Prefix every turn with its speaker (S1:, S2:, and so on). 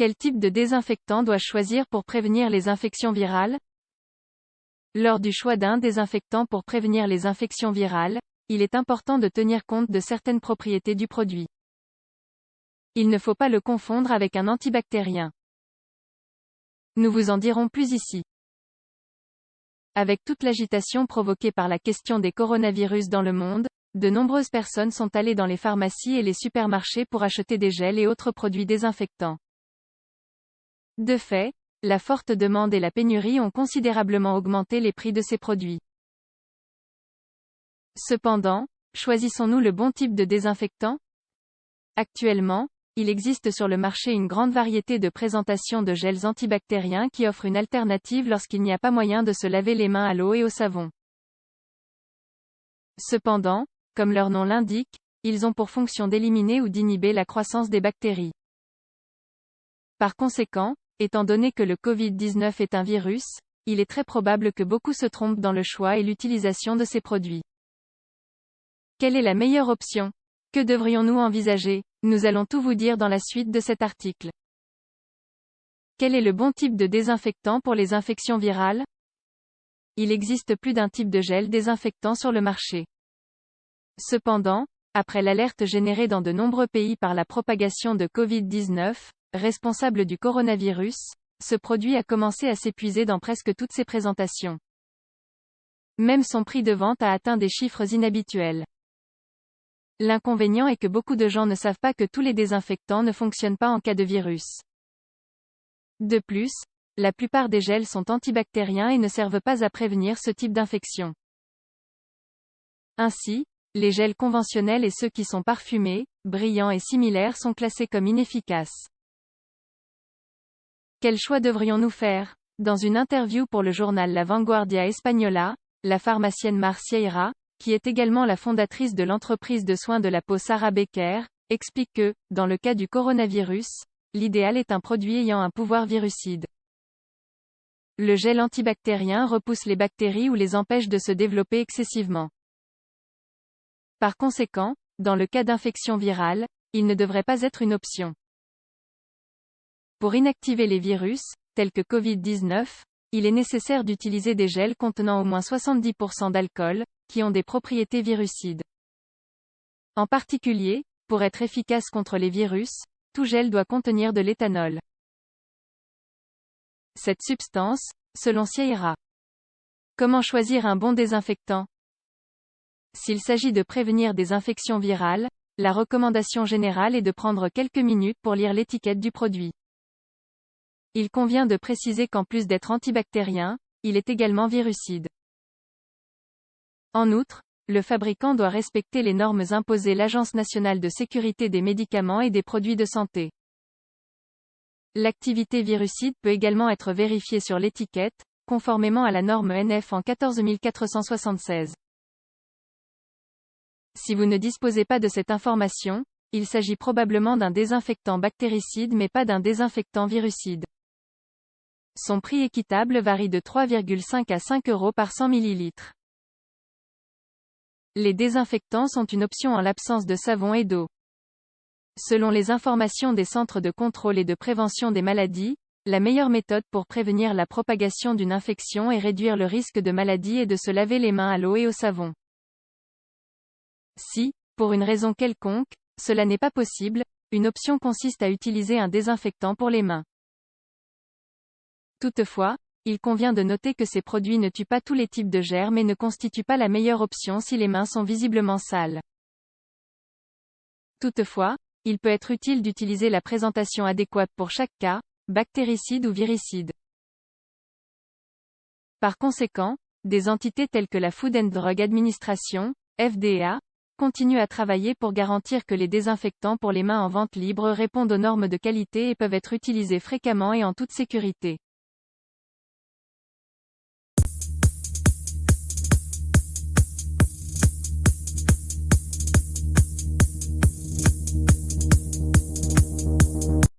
S1: Quel type de désinfectant dois-je choisir pour prévenir les infections virales? Lors du choix d'un désinfectant pour prévenir les infections virales, il est important de tenir compte de certaines propriétés du produit. Il ne faut pas le confondre avec un antibactérien. Nous vous en dirons plus ici. Avec toute l'agitation provoquée par la question des coronavirus dans le monde, de nombreuses personnes sont allées dans les pharmacies et les supermarchés pour acheter des gels et autres produits désinfectants. De fait, la forte demande et la pénurie ont considérablement augmenté les prix de ces produits. Cependant, choisissons-nous le bon type de désinfectant? Actuellement, il existe sur le marché une grande variété de présentations de gels antibactériens qui offrent une alternative lorsqu'il n'y a pas moyen de se laver les mains à l'eau et au savon. Cependant, comme leur nom l'indique, ils ont pour fonction d'éliminer ou d'inhiber la croissance des bactéries. Par conséquent, étant donné que le Covid-19 est un virus, il est très probable que beaucoup se trompent dans le choix et l'utilisation de ces produits. Quelle est la meilleure option? Que devrions-nous envisager? Nous allons tout vous dire dans la suite de cet article. Quel est le bon type de désinfectant pour les infections virales? Il existe plus d'un type de gel désinfectant sur le marché. Cependant, après l'alerte générée dans de nombreux pays par la propagation de Covid-19, responsable du coronavirus, ce produit a commencé à s'épuiser dans presque toutes ses présentations. Même son prix de vente a atteint des chiffres inhabituels. L'inconvénient est que beaucoup de gens ne savent pas que tous les désinfectants ne fonctionnent pas en cas de virus. De plus, la plupart des gels sont antibactériens et ne servent pas à prévenir ce type d'infection. Ainsi, les gels conventionnels et ceux qui sont parfumés, brillants et similaires sont classés comme inefficaces. Quel choix devrions-nous faire? Dans une interview pour le journal La Vanguardia Española, la pharmacienne Mar Sierra, qui est également la fondatrice de l'entreprise de soins de la peau Sarah Becker, explique que, dans le cas du coronavirus, l'idéal est un produit ayant un pouvoir virucide. Le gel antibactérien repousse les bactéries ou les empêche de se développer excessivement. Par conséquent, dans le cas d'infection virale, il ne devrait pas être une option. Pour inactiver les virus, tels que Covid-19, il est nécessaire d'utiliser des gels contenant au moins 70% d'alcool, qui ont des propriétés virucides. En particulier, pour être efficace contre les virus, tout gel doit contenir de l'éthanol. Cette substance, selon Sierra. Comment choisir un bon désinfectant? S'il s'agit de prévenir des infections virales, la recommandation générale est de prendre quelques minutes pour lire l'étiquette du produit. Il convient de préciser qu'en plus d'être antibactérien, il est également virucide. En outre, le fabricant doit respecter les normes imposées l'Agence nationale de sécurité des médicaments et des produits de santé. L'activité virucide peut également être vérifiée sur l'étiquette, conformément à la norme NF en 14476. Si vous ne disposez pas de cette information, il s'agit probablement d'un désinfectant bactéricide mais pas d'un désinfectant virucide. Son prix équitable varie de 3,5 à 5 € par 100 ml. Les désinfectants sont une option en l'absence de savon et d'eau. Selon les informations des centres de contrôle et de prévention des maladies, la meilleure méthode pour prévenir la propagation d'une infection et réduire le risque de maladie est de se laver les mains à l'eau et au savon. Si, pour une raison quelconque, cela n'est pas possible, une option consiste à utiliser un désinfectant pour les mains. Toutefois, il convient de noter que ces produits ne tuent pas tous les types de germes et ne constituent pas la meilleure option si les mains sont visiblement sales. Toutefois, il peut être utile d'utiliser la présentation adéquate pour chaque cas, bactéricide ou viricide. Par conséquent, des entités telles que la Food and Drug Administration, FDA, continuent à travailler pour garantir que les désinfectants pour les mains en vente libre répondent aux normes de qualité et peuvent être utilisés fréquemment et en toute sécurité.